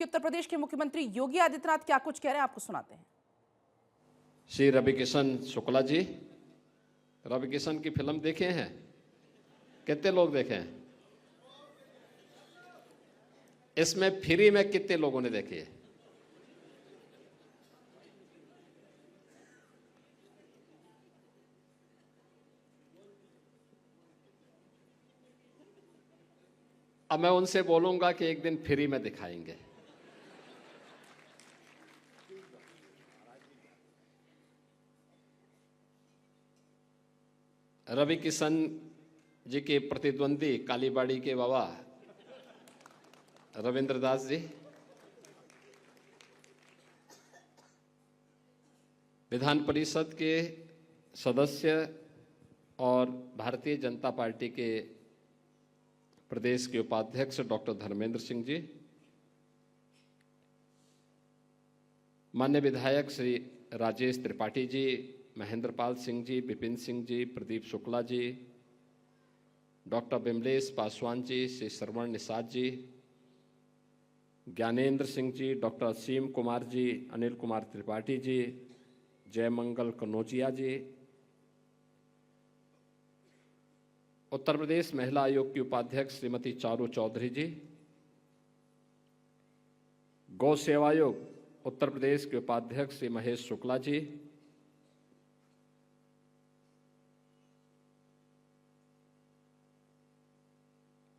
उत्तर प्रदेश के मुख्यमंत्री योगी आदित्यनाथ क्या कुछ कह रहे हैं, आपको सुनाते हैं। श्री रविकिशन शुक्ला जी, रविकिशन की फिल्म देखे हैं? कितने लोग देखे हैं? इसमें फ्री में कितने लोगों ने देखी है? अब मैं उनसे बोलूंगा कि एक दिन फ्री में दिखाएंगे। रवि किशन जी के प्रतिद्वंदी कालीबाड़ी के बाबा रविंद्र दास जी, विधान परिषद के सदस्य और भारतीय जनता पार्टी के प्रदेश के उपाध्यक्ष डॉक्टर धर्मेंद्र सिंह जी, माननीय विधायक श्री राजेश त्रिपाठी जी, महेंद्र पाल सिंह जी, विपिन सिंह जी, प्रदीप शुक्ला जी, डॉक्टर विमलेश पासवान जी, श्री श्रवण निषाद जी, ज्ञानेंद्र सिंह जी, डॉक्टर असीम कुमार जी, अनिल कुमार त्रिपाठी जी, जयमंगल कनौजिया जी, उत्तर प्रदेश महिला आयोग की उपाध्यक्ष श्रीमती चारू चौधरी जी, गौ सेवा आयोग उत्तर प्रदेश के उपाध्यक्ष श्री महेश शुक्ला जी,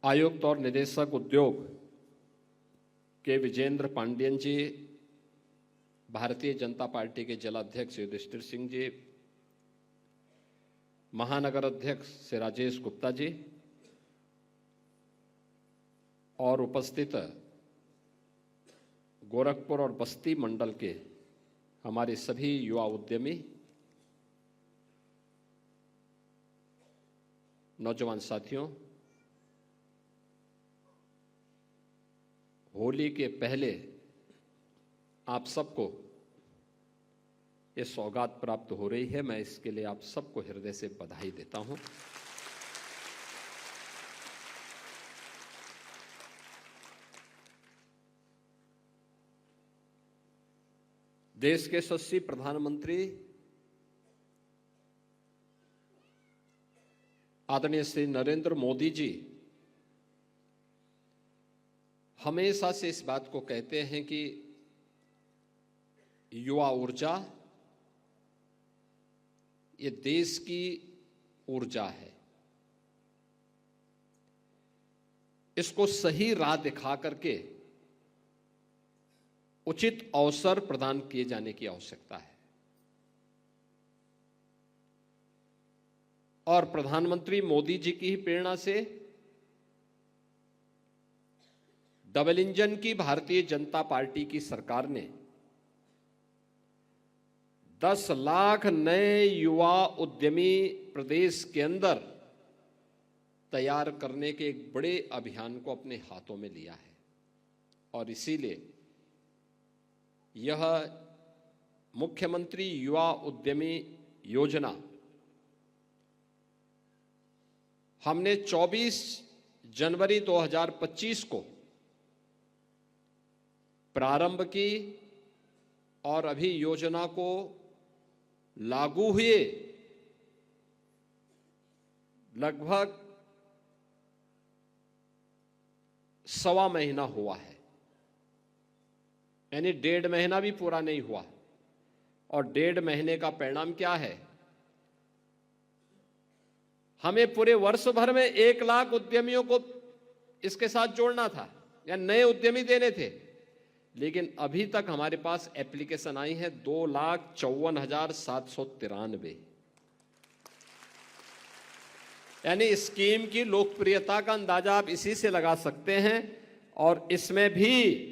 आयुक्त और निदेशक उद्योग के विजेंद्र पांडियन जी, भारतीय जनता पार्टी के जिलाध्यक्ष युधिष्ठिर सिंह जी, महानगर अध्यक्ष श्री राजेश गुप्ता जी और उपस्थित गोरखपुर और बस्ती मंडल के हमारे सभी युवा उद्यमी, नौजवान साथियों, होली के पहले आप सबको ये सौगात प्राप्त हो रही है। मैं इसके लिए आप सबको हृदय से बधाई देता हूं। देश के यशस्वी प्रधानमंत्री आदरणीय श्री नरेंद्र मोदी जी हमेशा से इस बात को कहते हैं कि युवा ऊर्जा ये देश की ऊर्जा है। इसको सही राह दिखा करके उचित अवसर प्रदान किए जाने की आवश्यकता है। और प्रधानमंत्री मोदी जी की ही प्रेरणा से डबल इंजन की भारतीय जनता पार्टी की सरकार ने 10 लाख नए युवा उद्यमी प्रदेश के अंदर तैयार करने के एक बड़े अभियान को अपने हाथों में लिया है। और इसीलिए यह मुख्यमंत्री युवा उद्यमी योजना हमने 24 जनवरी 2025 को प्रारंभ की और अभी योजना को लागू हुए लगभग 1.25 महीना हुआ है, यानी 1.5 महीना भी पूरा नहीं हुआ। और 1.5 महीने का परिणाम क्या है? हमें पूरे वर्ष भर में 1 लाख उद्यमियों को इसके साथ जोड़ना था या नए उद्यमी देने थे, लेकिन अभी तक हमारे पास एप्लीकेशन आई है 2,54,793। यानी स्कीम की लोकप्रियता का अंदाजा आप इसी से लगा सकते हैं। और इसमें भी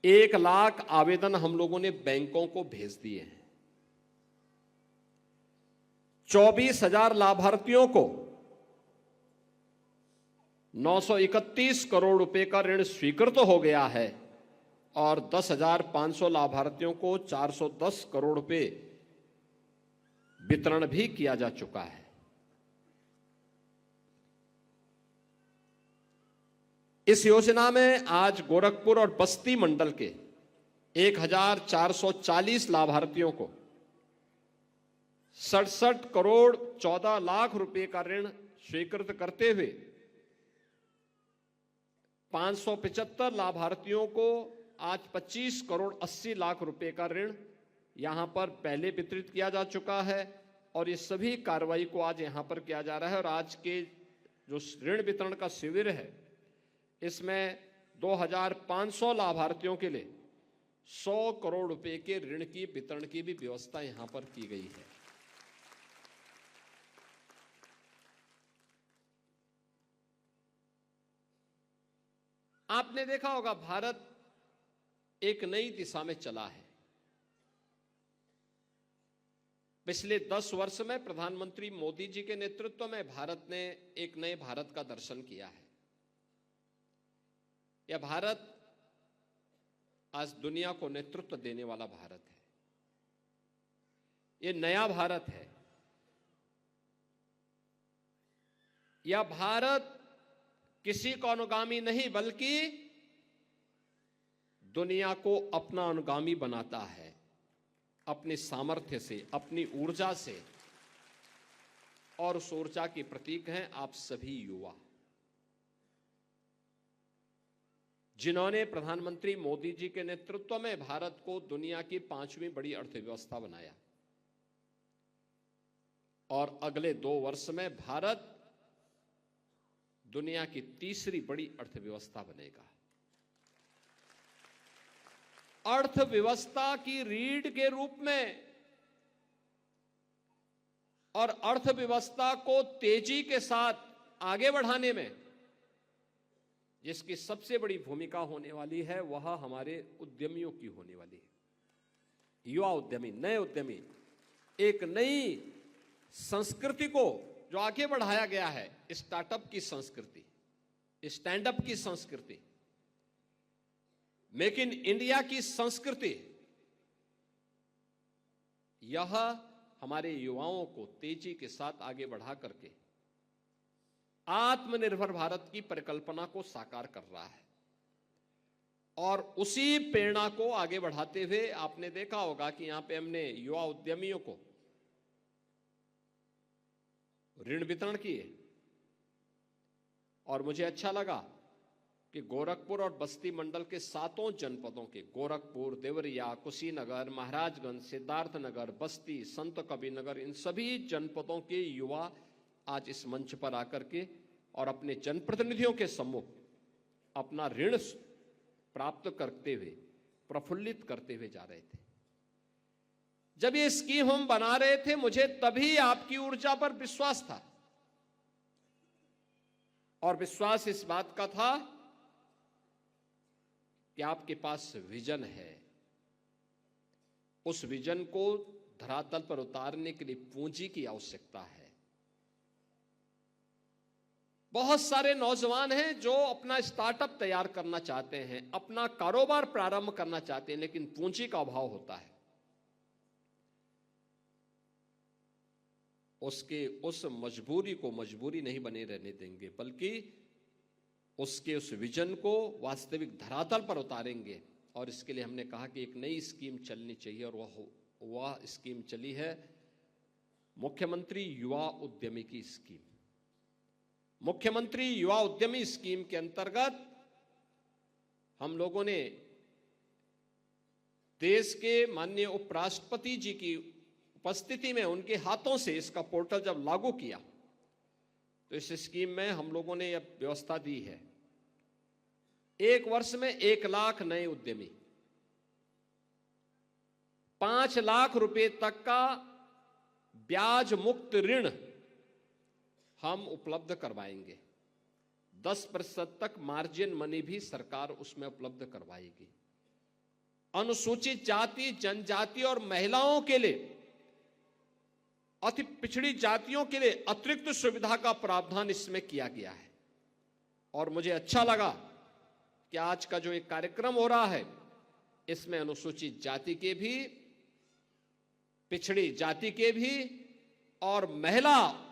1 लाख आवेदन हम लोगों ने बैंकों को भेज दिए हैं। 24,000 लाभार्थियों को 931 करोड़ रुपए का ऋण स्वीकृत हो गया है और 10,500 लाभार्थियों को 410 करोड़ रुपए वितरण भी किया जा चुका है। इस योजना में आज गोरखपुर और बस्ती मंडल के 1440 लाभार्थियों को 67 करोड़ 14 लाख रुपए का ऋण स्वीकृत करते हुए 575 लाभार्थियों को आज 25 करोड़ 80 लाख रुपए का ऋण यहां पर पहले वितरित किया जा चुका है और ये सभी कार्रवाई को आज यहां पर किया जा रहा है। और आज के जो ऋण वितरण का शिविर है इसमें 2500 लाभार्थियों के लिए 100 करोड़ रुपए के ऋण की वितरण की भी व्यवस्था यहां पर की गई है। आपने देखा होगा भारत एक नई दिशा में चला है। पिछले 10 वर्ष में प्रधानमंत्री मोदी जी के नेतृत्व में भारत ने एक नए भारत का दर्शन किया है। यह भारत आज दुनिया को नेतृत्व देने वाला भारत है। यह नया भारत है। यह भारत किसी का अनुगामी नहीं बल्कि दुनिया को अपना अनुगामी बनाता है, अपने सामर्थ्य से, अपनी ऊर्जा से। और उस ऊर्जा के प्रतीक हैं आप सभी युवा, जिन्होंने प्रधानमंत्री मोदी जी के नेतृत्व में भारत को दुनिया की 5वीं बड़ी अर्थव्यवस्था बनाया। और अगले 2 वर्ष में भारत दुनिया की 3री बड़ी अर्थव्यवस्था बनेगा। अर्थव्यवस्था की रीढ़ के रूप में और अर्थव्यवस्था को तेजी के साथ आगे बढ़ाने में जिसकी सबसे बड़ी भूमिका होने वाली है वह हमारे उद्यमियों की होने वाली है। युवा उद्यमी, नए उद्यमी, एक नई संस्कृति को जो आगे बढ़ाया गया है, स्टार्टअप की संस्कृति, स्टैंडअप की संस्कृति, मेक इन इंडिया की संस्कृति, यह हमारे युवाओं को तेजी के साथ आगे बढ़ा करके आत्मनिर्भर भारत की परिकल्पना को साकार कर रहा है। और उसी प्रेरणा को आगे बढ़ाते हुए आपने देखा होगा कि यहां पे हमने युवा उद्यमियों को ऋण वितरण किए। और मुझे अच्छा लगा कि गोरखपुर और बस्ती मंडल के 7 जनपदों के गोरखपुर, देवरिया, कुशीनगर, महाराजगंज, सिद्धार्थनगर, बस्ती, संत कबीरनगर, इन सभी जनपदों के युवा आज इस मंच पर आकर के और अपने जनप्रतिनिधियों के सम्मुख अपना ऋण प्राप्त करते हुए, प्रफुल्लित करते हुए जा रहे थे। जब ये स्कीम हम बना रहे थे मुझे तभी आपकी ऊर्जा पर विश्वास था। और विश्वास इस बात का था कि आपके पास विजन है। उस विजन को धरातल पर उतारने के लिए पूंजी की आवश्यकता है। बहुत सारे नौजवान हैं जो अपना स्टार्टअप तैयार करना चाहते हैं, अपना कारोबार प्रारंभ करना चाहते हैं, लेकिन पूंजी का अभाव होता है। उसके उस मजबूरी को मजबूरी नहीं बने रहने देंगे, बल्कि उसके उस विजन को वास्तविक धरातल पर उतारेंगे। और इसके लिए हमने कहा कि एक नई स्कीम चलनी चाहिए और वह स्कीम चली है मुख्यमंत्री युवा उद्यमी की स्कीम। मुख्यमंत्री युवा उद्यमी स्कीम के अंतर्गत हम लोगों ने देश के माननीय उपराष्ट्रपति जी की उपस्थिति में उनके हाथों से इसका पोर्टल जब लागू किया तो इस स्कीम में हम लोगों ने यह व्यवस्था दी है 1 वर्ष में 1 लाख नए उद्यमी, 5 लाख रुपए तक का ब्याज मुक्त ऋण हम उपलब्ध करवाएंगे। 10% तक मार्जिन मनी भी सरकार उसमें उपलब्ध करवाएगी। अनुसूचित जाति, जनजाति और महिलाओं के लिए, अति पिछड़ी जातियों के लिए अतिरिक्त सुविधा का प्रावधान इसमें किया गया है। और मुझे अच्छा लगा कि आज का जो एक कार्यक्रम हो रहा है इसमें अनुसूचित जाति के भी, पिछड़ी जाति के भी और महिला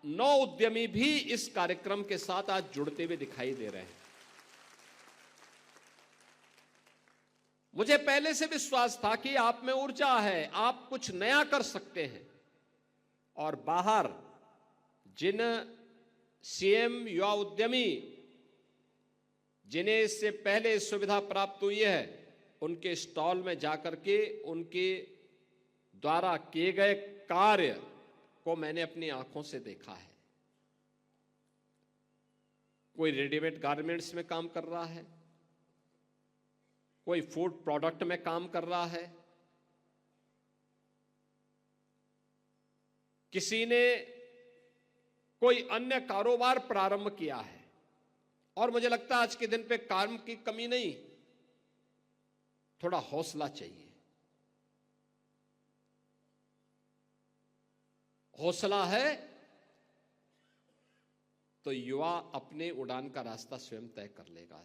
नौ उद्यमी भी इस कार्यक्रम के साथ आज जुड़ते हुए दिखाई दे रहे हैं। मुझे पहले से विश्वास था कि आप में ऊर्जा है, आप कुछ नया कर सकते हैं। और बाहर जिन सीएम युवा उद्यमी जिन्हें इससे पहले सुविधा प्राप्त हुई है, उनके स्टॉल में जाकर के उनके द्वारा किए गए कार्य को मैंने अपनी आंखों से देखा है। कोई रेडीमेड गारमेंट्स में काम कर रहा है, कोई फूड प्रोडक्ट में काम कर रहा है, किसी ने कोई अन्य कारोबार प्रारंभ किया है। और मुझे लगता है आज के दिन पे काम की कमी नहीं, थोड़ा हौसला चाहिए। हौसला है तो युवा अपने उड़ान का रास्ता स्वयं तय कर लेगा।